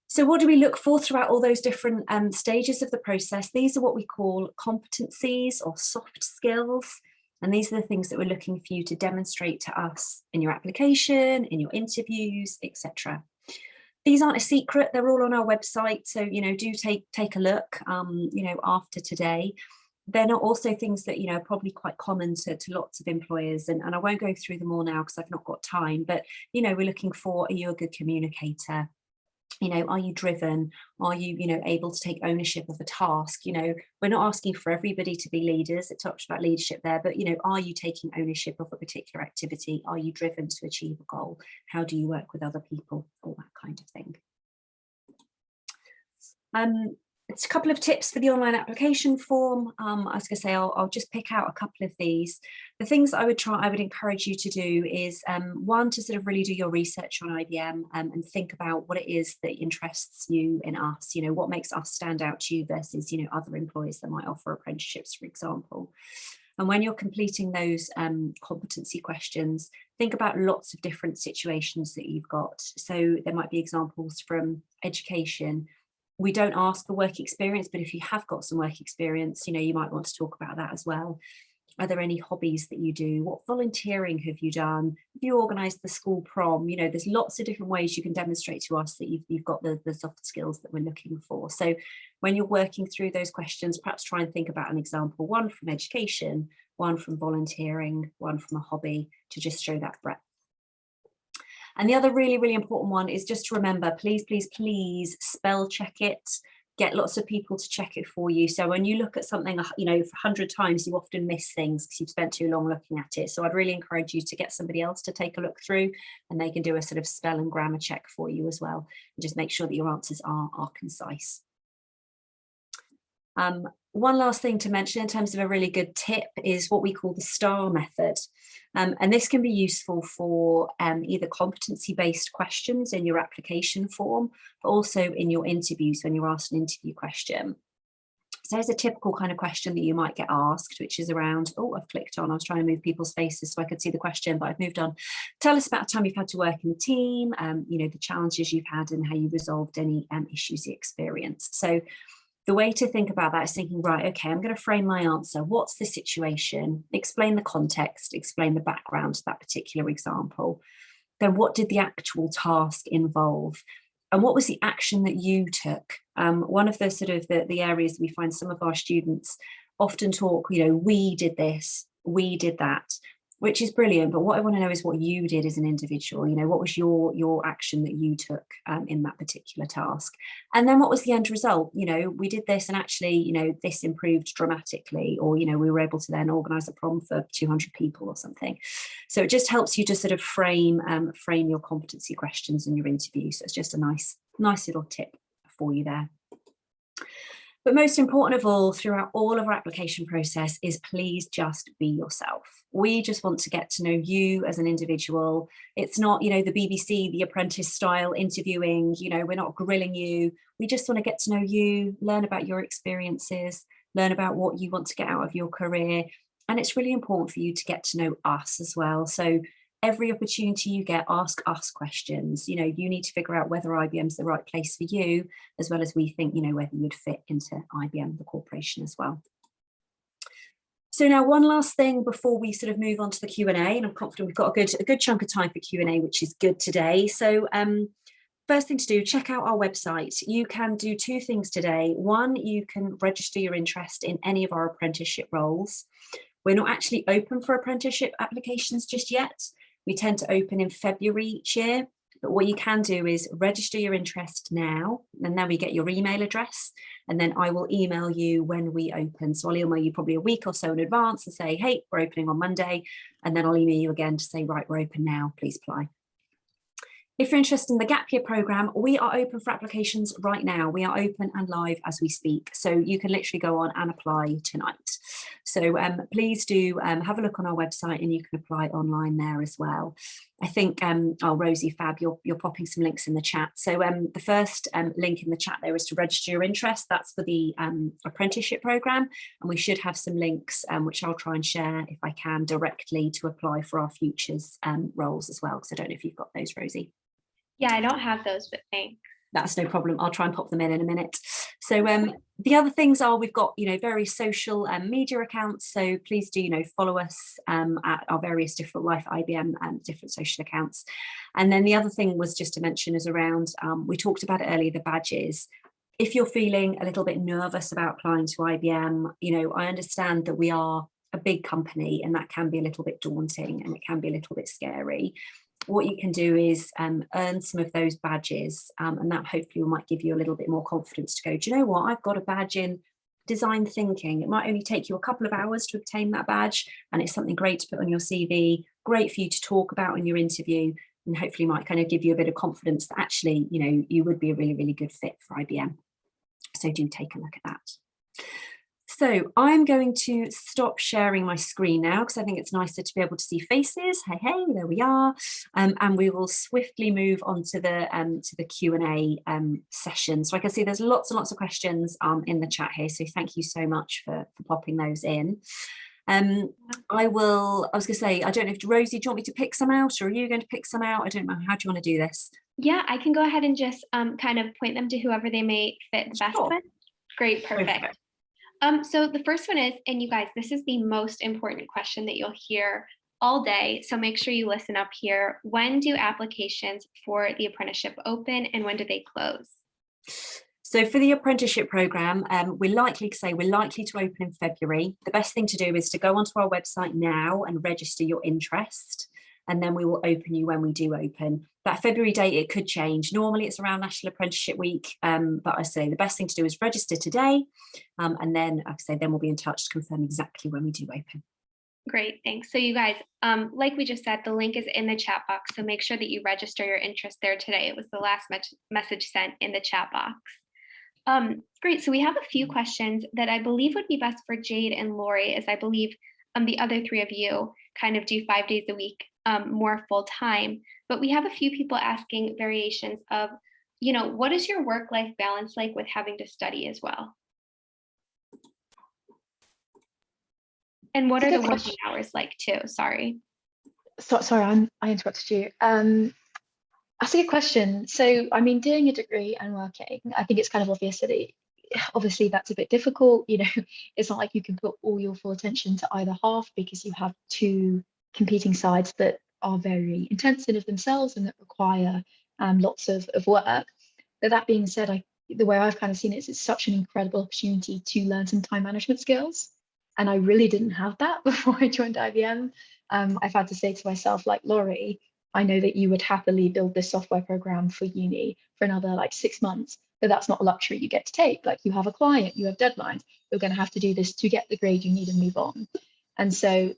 Speaker 2: So what do we look for throughout all those different stages of the process? These are what we call competencies or soft skills. And these are the things that we're looking for you to demonstrate to us in your application, in your interviews, etc. These aren't a secret, they're all on our website. So, you know, do take a look, you know, after today. They're not also things that, you know, are probably quite common to lots of employers. And I won't go through them all now because I've not got time. But, you know, we're looking for, are you a good communicator? You know, are you driven? Are you, you know, able to take ownership of a task? You know, we're not asking for everybody to be leaders. It talks about leadership there, but, you know, are you taking ownership of a particular activity? Are you driven to achieve a goal? How do you work with other people? All that kind of thing. It's a couple of tips for the online application form. I was going to say, I'll just pick out a couple of these. The things that I would encourage you to do is one, to sort of really do your research on IBM and think about what it is that interests you in us. You know, what makes us stand out to you versus, you know, other employers that might offer apprenticeships, for example. And when you're completing those competency questions, think about lots of different situations that you've got. So there might be examples from education. We don't ask for work experience, but if you have got some work experience, you know, you might want to talk about that as well. Are there any hobbies that you do? What volunteering have you done? Have you organised the school prom? You know, there's lots of different ways you can demonstrate to us that you've got the soft skills that we're looking for. So when you're working through those questions, perhaps try and think about an example, one from education, one from volunteering, one from a hobby, to just show that breadth. And the other really, really important one is just to remember, please, please, please spell check it. Get lots of people to check it for you. So when you look at something, you know, for 100 times, you often miss things because you've spent too long looking at it. So I'd really encourage you to get somebody else to take a look through, and they can do a sort of spell and grammar check for you as well. And just make sure that your answers are concise. One last thing to mention in terms of a really good tip is what we call the STAR method. And this can be useful for either competency-based questions in your application form, but also in your interviews when you're asked an interview question. So there's a typical kind of question that you might get asked, which is around, oh, I've clicked on, I was trying to move people's faces so I could see the question, but I've moved on. Tell us about a time you've had to work in a team, you know, the challenges you've had and how you resolved any issues you experienced. So the way to think about that is thinking, right, okay, I'm going to frame my answer. What's the situation? Explain the context, explain the background to that particular example. Then what did the actual task involve? And what was the action that you took? One of the sort of the areas we find some of our students often talk, you know, we did this, we did that, which is brilliant. But what I want to know is what you did as an individual. You know, what was your action that you took in that particular task? And then what was the end result? You know, we did this and actually, you know, this improved dramatically, or, you know, we were able to then organise a prom for 200 people or something. So it just helps you to sort of frame your competency questions in your interview. So it's just a nice little tip for you there. But most important of all, throughout all of our application process is please just be yourself. We just want to get to know you as an individual. It's not, you know, the BBC, The Apprentice style interviewing, you know, we're not grilling you. We just want to get to know you, learn about your experiences, learn about what you want to get out of your career. And it's really important for you to get to know us as well. So every opportunity you get, ask us questions. You know, you need to figure out whether IBM's the right place for you, as well as we think, you know, whether you'd fit into IBM, the corporation, as well. So now one last thing before we sort of move on to the Q&A, and I'm confident we've got a good chunk of time for Q&A, which is good today. So first thing to do, check out our website. You can do two things today. One, you can register your interest in any of our apprenticeship roles. We're not actually open for apprenticeship applications just yet. We tend to open in February each year, but what you can do is register your interest now, and then we get your email address, and then I will email you when we open. So I'll email you probably a week or so in advance and say, hey, we're opening on Monday, and then I'll email you again to say, right, we're open now, please apply. If you're interested in the Gap Year programme, we are open for applications right now. We are open and live as we speak. So you can literally go on and apply tonight. So please do have a look on our website, and you can apply online there as well. I think, oh, Rosie, fab, you're popping some links in the chat. So the first link in the chat there is to register your interest. That's for the apprenticeship programme. And we should have some links, which I'll try and share if I can directly to apply for our futures roles as well. Because I don't know if you've got those, Rosie.
Speaker 1: Yeah, I don't have those, but thanks.
Speaker 2: That's no problem. I'll try and pop them in a minute. So the other things are, we've got, you know, various social media accounts. So please do, you know, follow us at our various different Life IBM and different social accounts. And then the other thing was just to mention is around, we talked about it earlier, the badges. If you're feeling a little bit nervous about applying to IBM, you know, I understand that we are a big company and that can be a little bit daunting and it can be a little bit scary. What you can do is earn some of those badges, and that hopefully might give you a little bit more confidence to go, do you know what, I've got a badge in design thinking. It might only take you a couple of hours to obtain that badge, and it's something great to put on your CV, great for you to talk about in your interview, and hopefully might kind of give you a bit of confidence that actually, you know, you would be a really, really good fit for IBM. So do take a look at that. So I'm going to stop sharing my screen now because I think it's nicer to be able to see faces. Hey, hey, there we are. And we will swiftly move on to the Q&A session. So I can see there's lots and lots of questions in the chat here. So thank you so much for popping those in. I was going to say, I don't know if Rosie, do you want me to pick some out, or are you going to pick some out? I don't know. How do you want to do this?
Speaker 1: Yeah, I can go ahead and just kind of point them to whoever they may fit the best with. Great, perfect. So the first one is, and you guys, this is the most important question that you'll hear all day. So make sure you listen up here. When do applications for the apprenticeship open and when do they close?
Speaker 2: So for the apprenticeship programme, we're likely to open in February. The best thing to do is to go onto our website now and register your interest, and then we will open you when we do open. That February date, it could change. Normally it's around National Apprenticeship Week, but I say the best thing to do is register today, and then, like I say, then we'll be in touch to confirm exactly when we do open.
Speaker 1: Great, thanks. So you guys, like we just said, the link is in the chat box, so make sure that you register your interest there today. It was the last message sent in the chat box. Great, so we have a few questions that I believe would be best for Jade and Lori, as I believe the other three of you kind of do 5 days a week, more full time. But we have a few people asking variations of, you know, what is your work-life balance like with having to study as well? And what are the working hours like too? Sorry.
Speaker 6: Sorry, I interrupted you. That's a good question. So, I mean, doing a degree and working, I think it's kind of obvious that obviously that's a bit difficult. You know, it's not like you can put all your full attention to either half because you have two competing sides that are very intense in of themselves and that require lots of work. But that being said, the way I've kind of seen it is it's such an incredible opportunity to learn some time management skills. And I really didn't have that before I joined IBM. I've had to say to myself, like, Laurie, I know that you would happily build this software program for uni for another like 6 months, but that's not a luxury you get to take. Like, you have a client, you have deadlines, you're going to have to do this to get the grade you need and move on. And so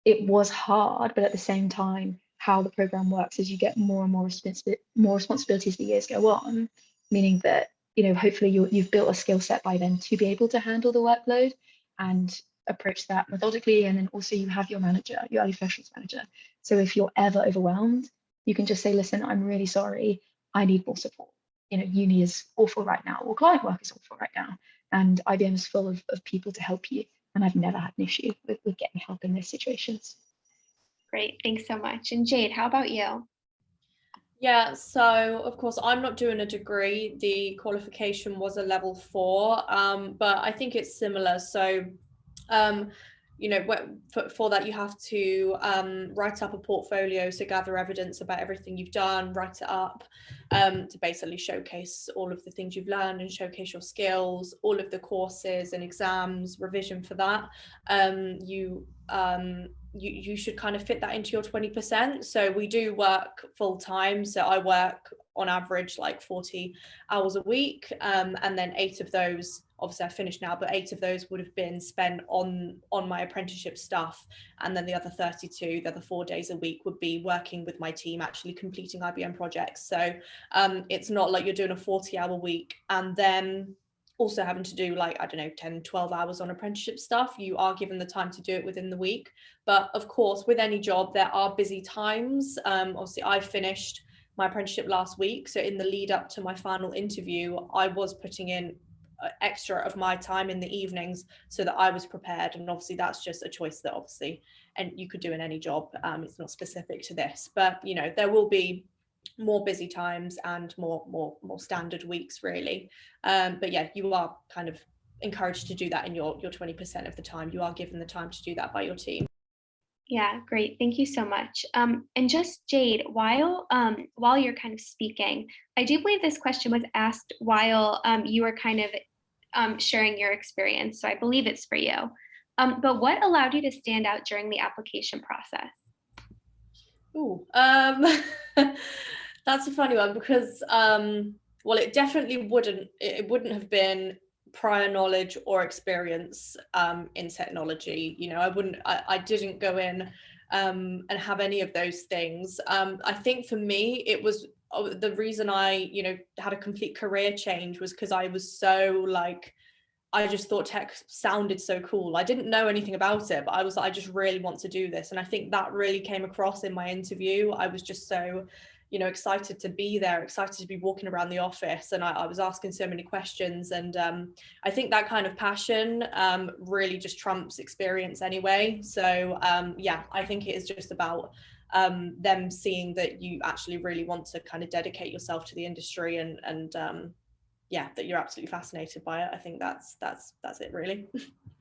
Speaker 6: it was hard, but at the same time, how the program works is you get more and more responsibilities as the years go on, meaning that hopefully you've built a skill set by then to be able to handle the workload and approach that methodically. And then also you have your manager, your early professionals manager. So if you're ever overwhelmed, you can just say, listen, I'm really sorry, I need more support. Uni is awful right now, or client work is awful right now. And IBM is full of people to help you. And I've never had an issue with getting help in those situations.
Speaker 1: Great, thanks so much. And Jade, how about you?
Speaker 5: Yeah, so of course I'm not doing a degree. The qualification was a level 4, but I think it's similar. So for that you have to write up a portfolio, so gather evidence about everything you've done, write it up, to basically showcase all of the things you've learned and showcase your skills, all of the courses and exams, revision for that. You should kind of fit that into your 20%. So we do work full time. So I work on average like 40 hours a week, and then 8 of those, obviously I finished now, but 8 of those would have been spent on my apprenticeship stuff, and then the other 32, the other 4 days a week, would be working with my team, actually completing IBM projects. So it's not like you're doing a 40-hour week and then also having to do 10-12 hours on apprenticeship stuff. You are given the time to do it within the week. But of course, with any job there are busy times. Obviously I finished my apprenticeship last week, so in the lead up to my final interview I was putting in extra of my time in the evenings so that I was prepared. And obviously that's just a choice that and you could do in any job. It's not specific to this, but there will be more busy times and more standard weeks really. But yeah, you are kind of encouraged to do that in your 20% of the time. You are given the time to do that by your team.
Speaker 1: Yeah, great. Thank you so much. And just Jade, while you're kind of speaking, I do believe this question was asked while you were kind of sharing your experience. So I believe it's for you. But what allowed you to stand out during the application process?
Speaker 5: Ooh, that's a funny one because well, it definitely wouldn't have been prior knowledge or experience in technology. I didn't go in and have any of those things. I think for me it was the reason I had a complete career change was because I was so I just thought tech sounded so cool. I didn't know anything about it, but I just really want to do this. And I think that really came across in my interview. I was just so excited to be there, excited to be walking around the office, and I was asking so many questions. And I think that kind of passion really just trumps experience anyway. So yeah, I think it is just about them seeing that you actually really want to kind of dedicate yourself to the industry and yeah, that you're absolutely fascinated by it. I think that's it really.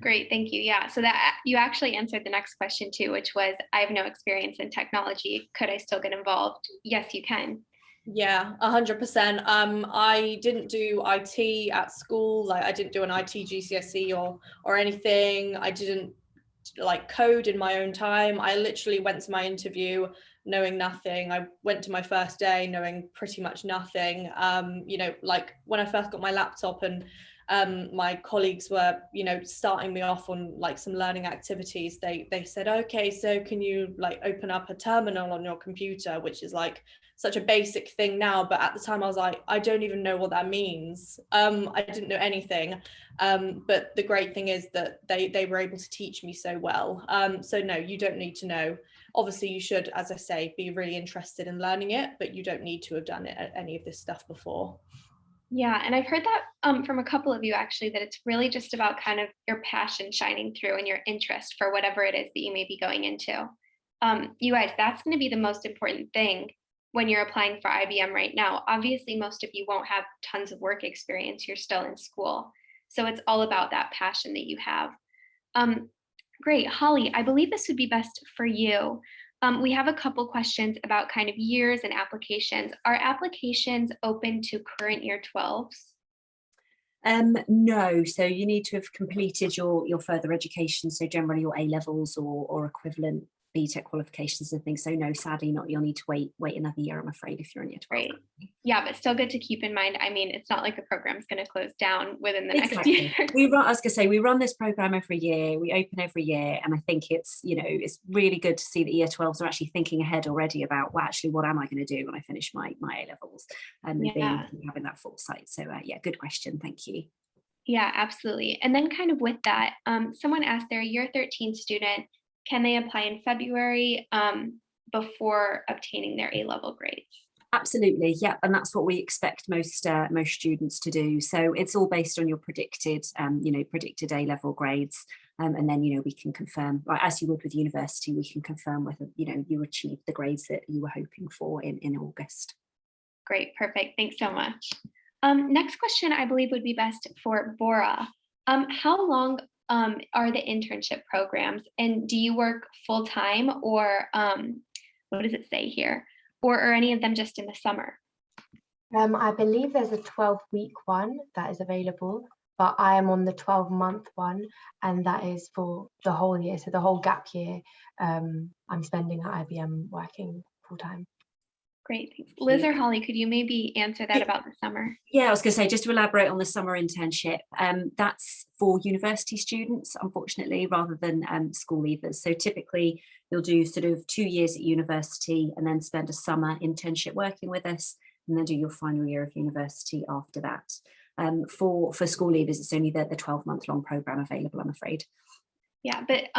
Speaker 1: Great, thank you. Yeah, so that you actually answered the next question too, which was, I have no experience in technology. Could I still get involved? Yes, you can.
Speaker 5: Yeah, 100%. I didn't do IT at school. I didn't do an IT GCSE or anything. I didn't code in my own time. I literally went to my interview knowing nothing. I went to my first day knowing pretty much nothing. When I first got my laptop and my colleagues were starting me off on some learning activities, they said, okay, so can you open up a terminal on your computer, which is such a basic thing now, but at the time I was like, I don't even know what that means. I didn't know anything, but the great thing is that they were able to teach me so well. So no, you don't need to know. Obviously you should, as I say, be really interested in learning it, but you don't need to have done any of this stuff before.
Speaker 1: Yeah, and I've heard that from a couple of you actually, that it's really just about kind of your passion shining through and your interest for whatever it is that you may be going into. You guys, that's going to be the most important thing when you're applying for IBM right now. Obviously, most of you won't have tons of work experience. You're still in school. So it's all about that passion that you have. Great. Holly, I believe this would be best for you. We have a couple questions about kind of years and applications. Are applications open to current year 12s?
Speaker 2: No, so you need to have completed your further education, so generally your A levels or equivalent BTEC qualifications and things. So no, sadly not. You'll need to wait another year, I'm afraid, if you're in year 12.
Speaker 1: Great. Yeah, but still good to keep in mind. I mean, it's not like the program's going to close down within the next year.
Speaker 2: I was going to say, we run this program every year, we open every year, and I think it's, you know, it's really good to see that year 12s are actually thinking ahead already about, well, actually, what am I going to do when I finish my A-levels, and having that foresight. So yeah, good question. Thank you.
Speaker 1: Yeah, absolutely. And then kind of with that, someone asked, they're a year 13 student. Can they apply in February before obtaining their A-level grades?
Speaker 2: Absolutely, yeah, and that's what we expect most students to do. So it's all based on your predicted A-level grades, and then we can confirm, as you would with university, we can confirm whether you achieved the grades that you were hoping for in August.
Speaker 1: Great, perfect. Thanks so much. Next question, I believe, would be best for Bora. How long are the internship programs, and do you work full time, or what does it say here, or are any of them just in the summer?
Speaker 4: I believe there's a 12-week one that is available, but I am on the 12-month one, and that is for the whole year. So the whole gap year, I'm spending at IBM working full time.
Speaker 1: Great, thanks. Liz or Holly, could you maybe answer that about the summer?
Speaker 2: Yeah, I was going to say, just to elaborate on the summer internship, that's for university students, unfortunately, rather than school leavers. So typically you'll do sort of 2 years at university and then spend a summer internship working with us, and then do your final year of university after that. For school leavers, it's only the 12-month long program available, I'm afraid.
Speaker 1: Yeah, but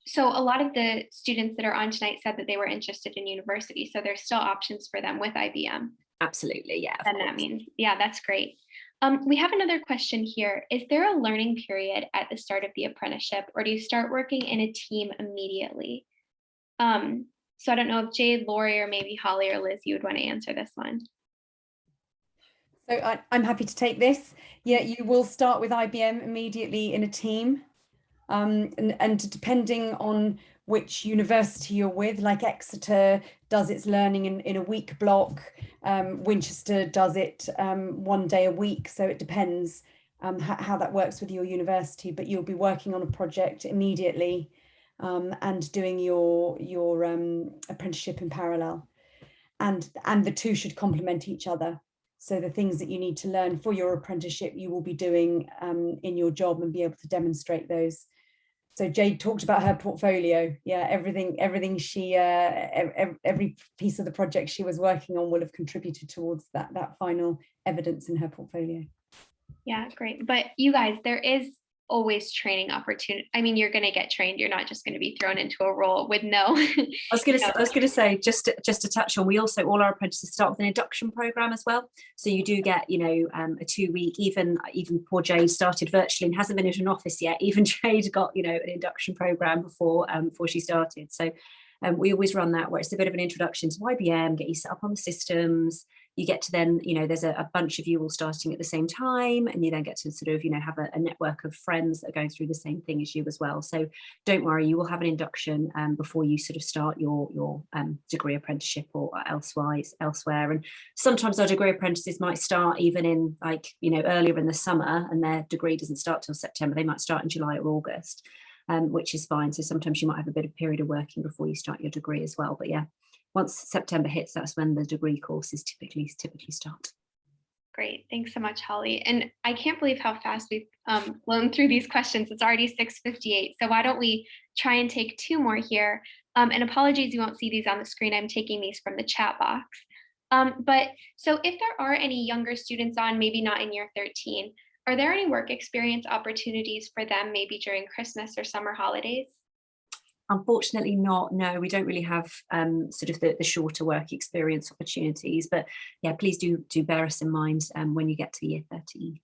Speaker 1: so a lot of the students that are on tonight said that they were interested in university, so there's still options for them with IBM.
Speaker 2: Absolutely, yeah.
Speaker 1: And that means, yeah, that's great. We have another question here. Is there a learning period at the start of the apprenticeship, or do you start working in a team immediately? So I don't know if Jade, Lori, or maybe Holly or Liz, you would want to answer this one.
Speaker 3: So I'm happy to take this. Yeah, you will start with IBM immediately in a team. And depending on which university you're with, like Exeter does its learning in a week block, Winchester does it 1 day a week. So it depends how that works with your university, but you'll be working on a project immediately and doing your apprenticeship in parallel. And the two should complement each other. So the things that you need to learn for your apprenticeship, you will be doing in your job and be able to demonstrate those. So Jade talked about her portfolio. Yeah, everything she, every piece of the project she was working on will have contributed towards that final evidence in her portfolio. Yeah,
Speaker 1: great. But you guys, there is always training opportunity. I mean, you're going to get trained. You're not just going to be thrown into a role with no. I
Speaker 2: was going to say, just to touch on, we also, all our apprentices start with an induction program as well. So you do get, a 2-week. Even poor Jade started virtually and hasn't been in an office yet. Even Jade got, an induction program before she started. So we always run that, where it's a bit of an introduction to IBM, get you set up on the systems. You get to then, there's a bunch of you all starting at the same time, and you then get to sort of, have a network of friends that are going through the same thing as you as well. So don't worry, you will have an induction before you sort of start your degree apprenticeship or elsewhere. And sometimes our degree apprentices might start even in earlier in the summer, and their degree doesn't start till September. They might start in July or August, which is fine. So sometimes you might have a bit of period of working before you start your degree as well. But yeah, once September hits, that's when the degree courses typically start.
Speaker 1: Great, thanks so much, Holly. And I can't believe how fast we've blown through these questions. It's already 6:58. So why don't we try and take 2 more here? And apologies, you won't see these on the screen. I'm taking these from the chat box. But so if there are any younger students on, maybe not in year 13, are there any work experience opportunities for them, maybe during Christmas or summer holidays?
Speaker 2: Unfortunately not, no, we don't really have sort of the shorter work experience opportunities, but yeah, please do bear us in mind when you get to year 13.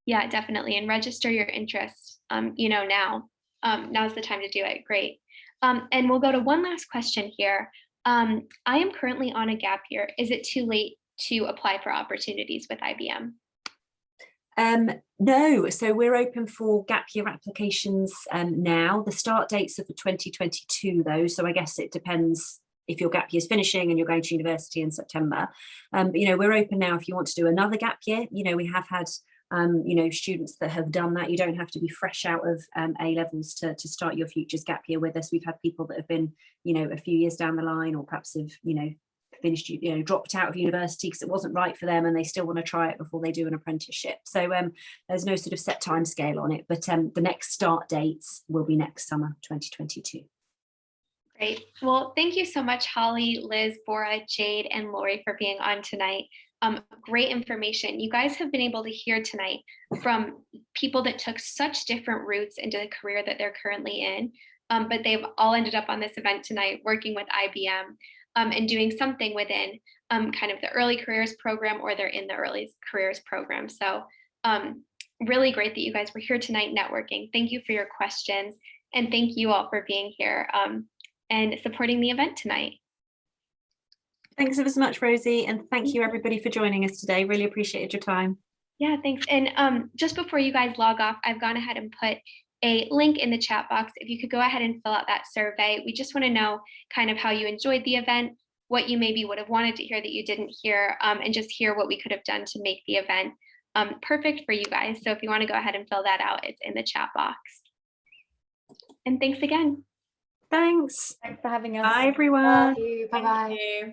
Speaker 1: Yeah, definitely, and register your interest, now. Now's the time to do it, great. And we'll go to one last question here. I am currently on a gap year. Is it too late to apply for opportunities with IBM?
Speaker 2: No, so we're open for gap year applications now. The start dates are for 2022 though, so I guess it depends if your gap year is finishing and you're going to university in September. But we're open now if you want to do another gap year. We have had you know, students that have done that. You don't have to be fresh out of A levels to start your Futures Gap Year with us. We've had people that have been, you know, a few years down the line, or perhaps have, you know, finished, you know, dropped out of university because it wasn't right for them and they still want to try it before they do an apprenticeship. So there's no sort of set time scale on it, but the next start dates will be next summer 2022.
Speaker 1: Great. Well, thank you so much, Holly, Liz, Bora, Jade, and Lori for being on tonight. Great information. You guys have been able to hear tonight from people that took such different routes into the career that they're currently in, but they've all ended up on this event tonight working with IBM and doing something within kind of the early careers program, or they're in the early careers program. So really great that you guys were here tonight networking. Thank you for your questions, and thank you all for being here and supporting the event tonight.
Speaker 2: Thanks ever so much, Rosie, and thank you everybody for joining us today. Really appreciated your time.
Speaker 1: Yeah, thanks. And just before you guys log off, I've gone ahead and put a link in the chat box. If you could go ahead and fill out that survey. We just want to know kind of how you enjoyed the event, what you maybe would have wanted to hear that you didn't hear, and just hear what we could have done to make the event perfect for you guys. So if you want to go ahead and fill that out, it's in the chat box. And thanks again.
Speaker 2: Thanks.
Speaker 3: Thanks for having us.
Speaker 2: Bye, everyone.
Speaker 4: Bye bye.
Speaker 5: Thank you.